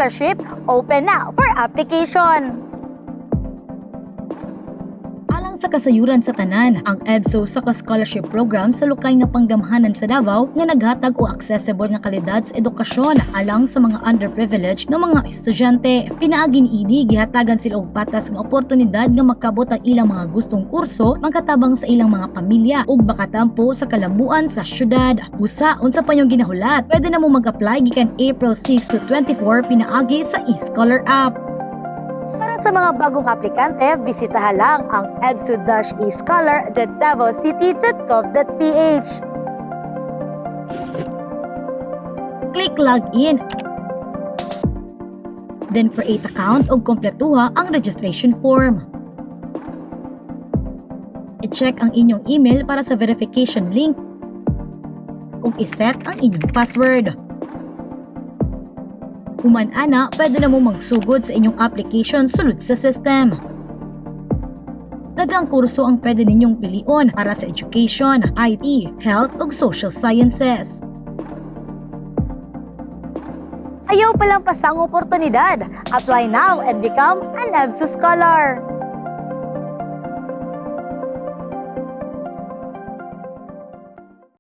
Scholarship open na for application. Alang sa kasayuran sa tanan, ang EBSO Saka Scholarship Program sa lokal nga panggamhanan sa Davao nga naghatag o accessible nga kalidad sa edukasyon alang sa mga underprivileged nga mga estudyante. Pinaagin ini gihatagan sila og patas nga oportunidad nga makabot ang ilang mga gustong kurso mangkatabang sa ilang mga pamilya ug makatampo sa kalamuan sa syudad. Busa unsa pa yung ginahulat, pwede na mo mag-apply gikan April 6 to 24 pinaagi sa eScholar app. Para sa mga bagong aplikante, bisitahan lang ang ebso-escholar.davocity.gov.ph. Click login. Then create account o kompletuha ang registration form. I-check ang inyong email para sa verification link ug iset ang inyong password. Human ana, pwede na mo magsugod sa inyong application sulod sa system. Daghang kurso ang pwede ninyong pilion para sa education, IT, health ug social sciences. Ayaw palang pasang oportunidad. Apply now and become an EBSO Scholar.